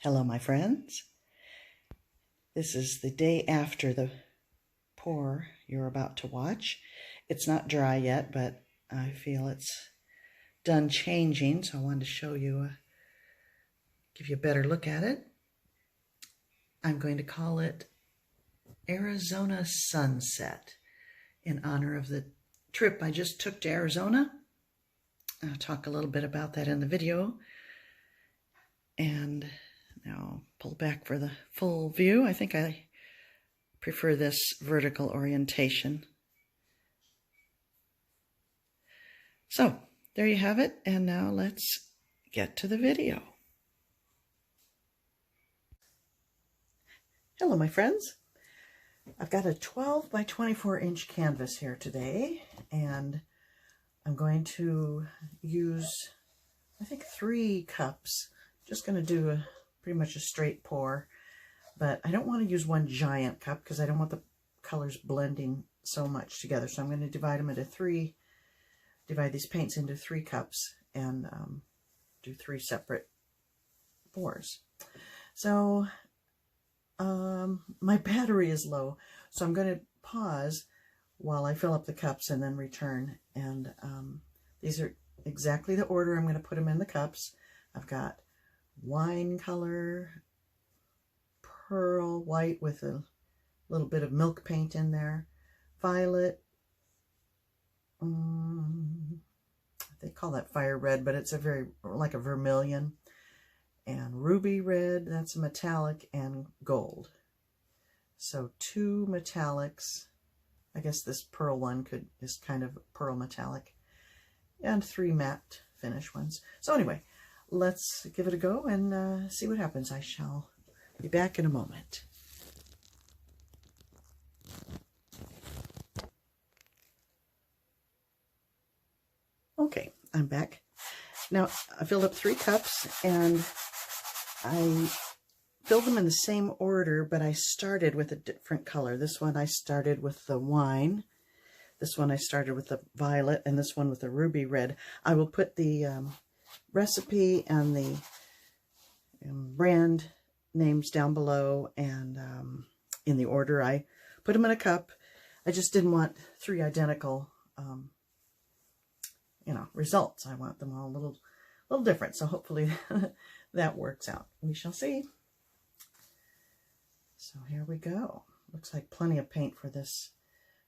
Hello, my friends. This is the day after the pour you're about to watch. It's not dry yet, but I feel it's done changing, so I wanted to show you, give you a better look at it. I'm going to call it Arizona Sunset in honor of the trip I just took to Arizona. I'll talk a little bit about that in the video. And now pull back for the full view. I think I prefer this vertical orientation. So there you have it. And now let's get to the video. Hello, my friends. I've got a 12 by 24 inch canvas here today, and I'm going to use, I think, 3 cups. Just going to do pretty much a straight pour, but I don't want to use one giant cup because I don't want the colors blending so much together. So I'm going to divide them into 3, divide these paints into 3 cups and do 3 separate pours. So my battery is low, so I'm going to pause while I fill up the cups and then return. And these are exactly the order I'm going to put them in the cups. I've got wine color, pearl white with a little bit of milk paint in there, violet, they call that fire red, but it's a very like a vermilion, and ruby red, that's a metallic, and gold. So 2 metallics. I guess this pearl one is kind of pearl metallic, and 3 matte finish ones. So anyway, let's give it a go and see what happens. I shall be back in a moment. Okay, I'm back. Now, I filled up 3 cups, and I filled them in the same order, but I started with a different color. This one I started with the wine. This one I started with the violet, and this one with the ruby red. I will put the recipe and the brand names down below, and in the order I put them in a cup. I just didn't want 3 identical results. I want them all a little different, so hopefully that works out. We shall see. So here we go. Looks like plenty of paint for this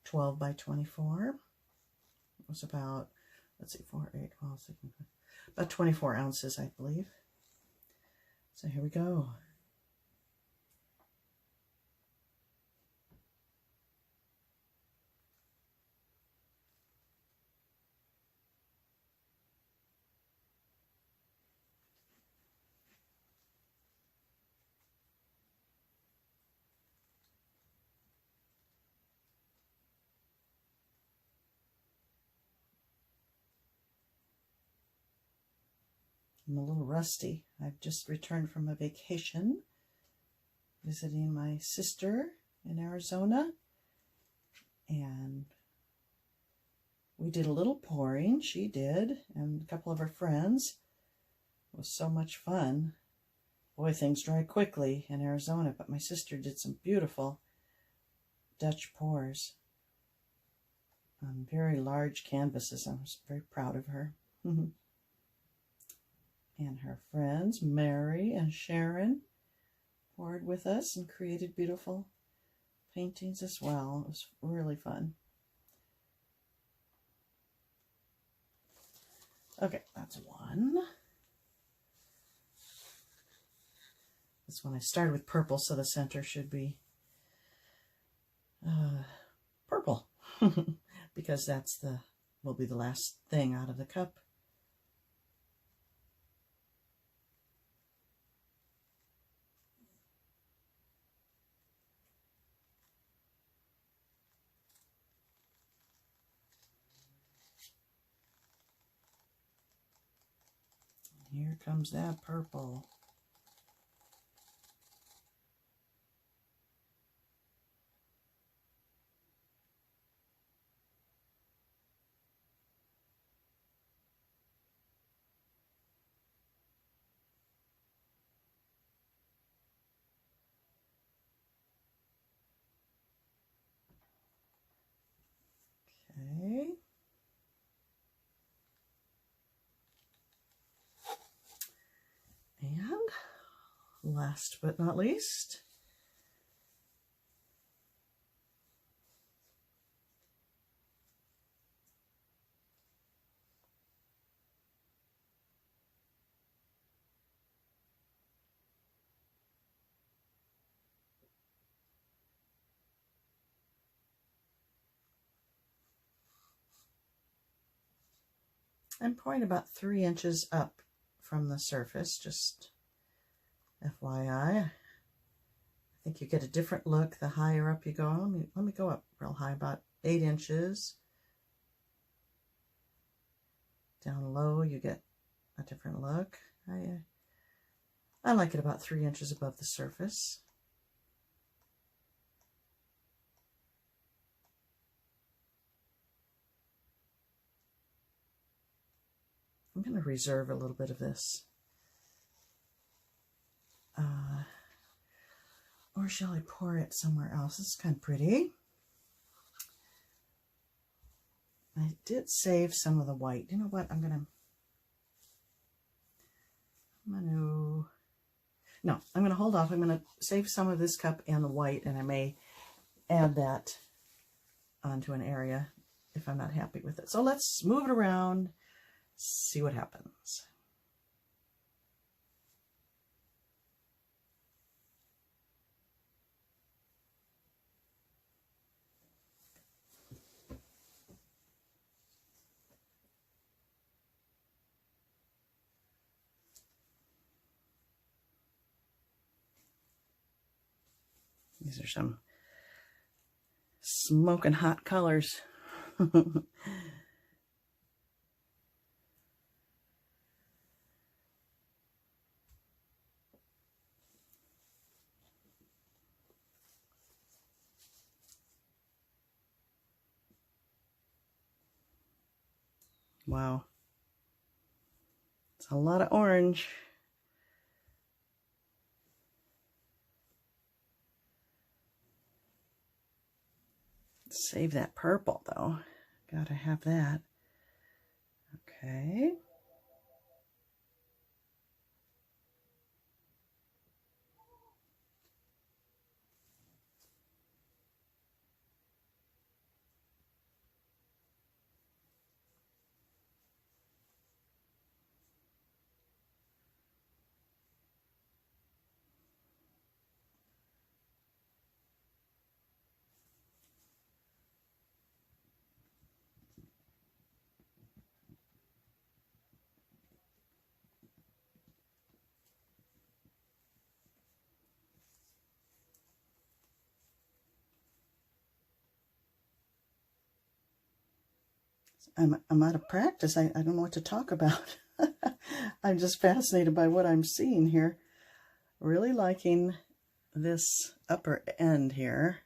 12 by 24. It was about, let's see, 4, 8, 12, 16, about 24 ounces, I believe. So here we go. I'm a little rusty. I've just returned from a vacation, visiting my sister in Arizona, and we did a little pouring. She did, and a couple of her friends. It was so much fun. Boy, things dry quickly in Arizona, but my sister did some beautiful Dutch pours on very large canvases. I was very proud of her. And her friends, Mary and Sharon, poured with us and created beautiful paintings as well. It was really fun. Okay, that's one. This one I started with purple, so the center should be purple because that's will be the last thing out of the cup. Here comes that purple. last but not least, I'm pouring about 3 inches up from the surface, just FYI. I think you get a different look the higher up you go. Let me go up real high, about 8 inches. Down low, you get a different look. I like it about 3 inches above the surface. I'm going to reserve a little bit of this. Or shall I pour it somewhere else? This is kind of pretty. I did save some of the white. You know what? I'm going to hold off. I'm going to save some of this cup and the white, and I may add that onto an area if I'm not happy with it. So let's move it around, see what happens. These are some smoking hot colors. Wow. It's a lot of orange. Save that purple though. Gotta have that. Okay. I'm out of practice. I don't know what to talk about. I'm just fascinated by what I'm seeing here. Really liking this upper end here.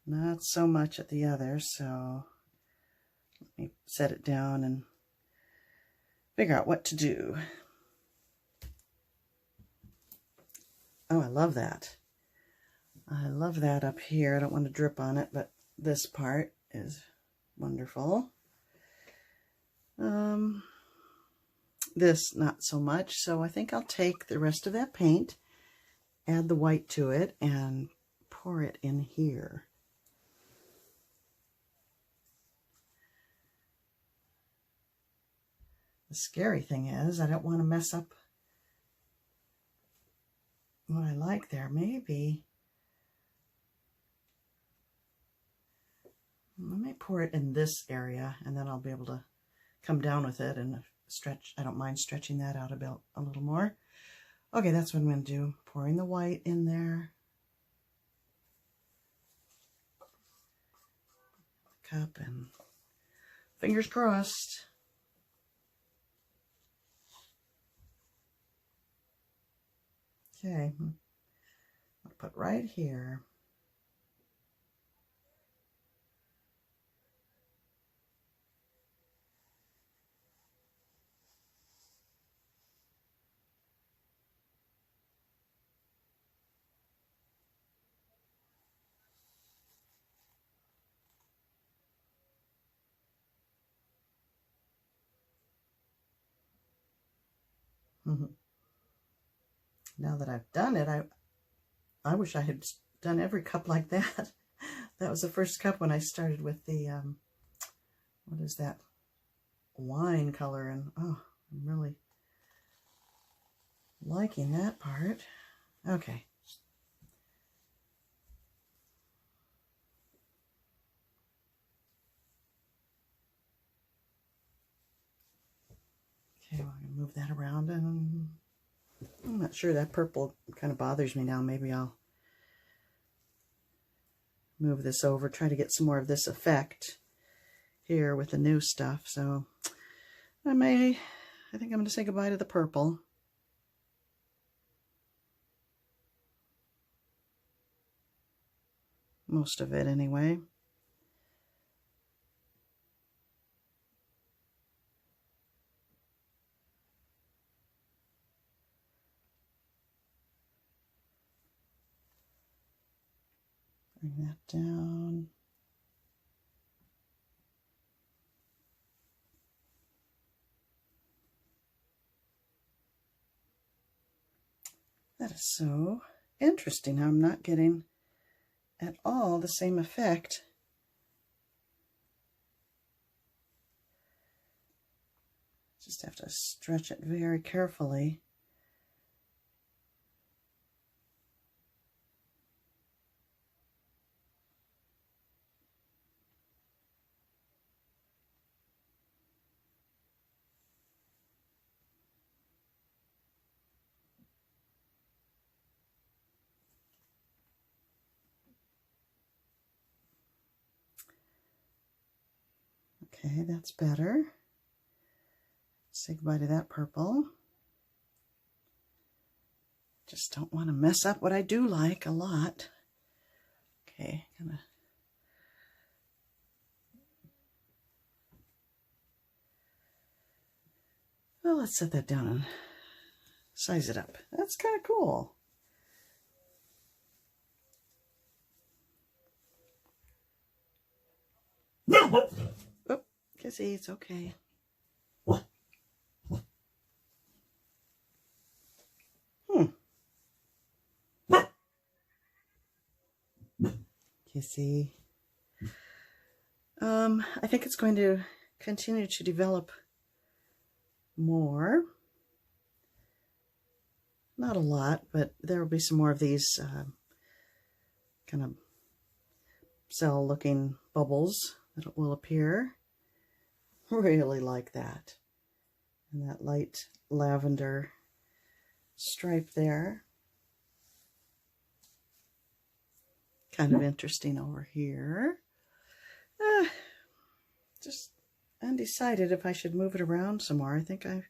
Not so much at the other, so let me set it down and figure out what to do. Oh, I love that. I love that up here. I don't want to drip on it, but this part is wonderful. This not so much, so I think I'll take the rest of that paint, add the white to it, and pour it in here. The scary thing is I don't want to mess up what I like there. Maybe I may pour it in this area, and then I'll be able to come down with it and stretch. I don't mind stretching that out a little more. Okay, that's what I'm going to do. Pouring the white in there. Cup, and fingers crossed. Okay, I'll put right here. now that I've done it, I wish I had done every cup like that. That was the first cup when I started with the, what is that? Wine color. And oh, I'm really liking that part. Okay. Okay, well, I'm going to move that around, and I'm not sure, that purple kind of bothers me now. Maybe I'll move this over, try to get some more of this effect here with the new stuff. So I think I'm going to say goodbye to the purple. Most of it anyway. Bring that down. That is so interesting how I'm not getting at all the same effect. Just have to stretch it very carefully. Okay, that's better. Say goodbye to that purple. Just don't want to mess up what I do like a lot. Okay, well, let's set that down and size it up. That's kind of cool. Oh, Kissy, it's okay. Kissy. I think it's going to continue to develop more. Not a lot, but there will be some more of these kind of cell-looking bubbles that will appear. Really like that. And that light lavender stripe there. Kind of interesting over here. Just undecided if I should move it around some more. I think I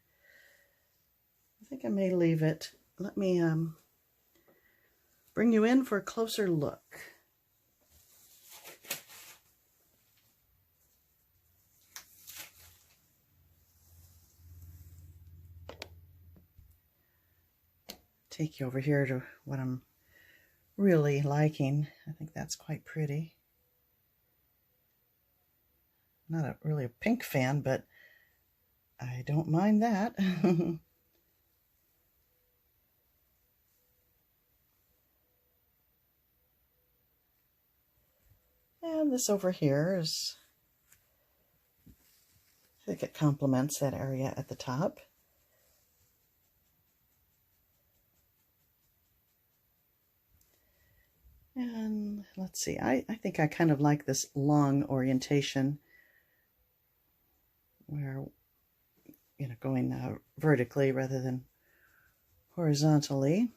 may leave it. Let me bring you in for a closer look. Take you over here to what I'm really liking. I think that's quite pretty. Not really a pink fan, but I don't mind that. And this over here is, I think it complements that area at the top. And let's see, I think I kind of like this long orientation where, you know, going vertically rather than horizontally.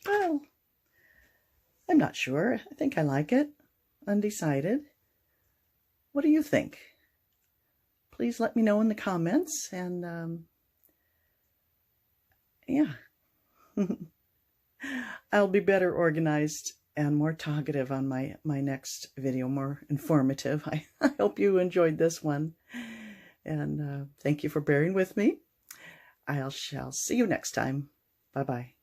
Well, I'm not sure. I think I like it. Undecided. What do you think? Please let me know in the comments, and yeah. I'll be better organized and more talkative on my next video, more informative. I hope you enjoyed this one, and thank you for bearing with me. I shall see you next time. Bye-bye.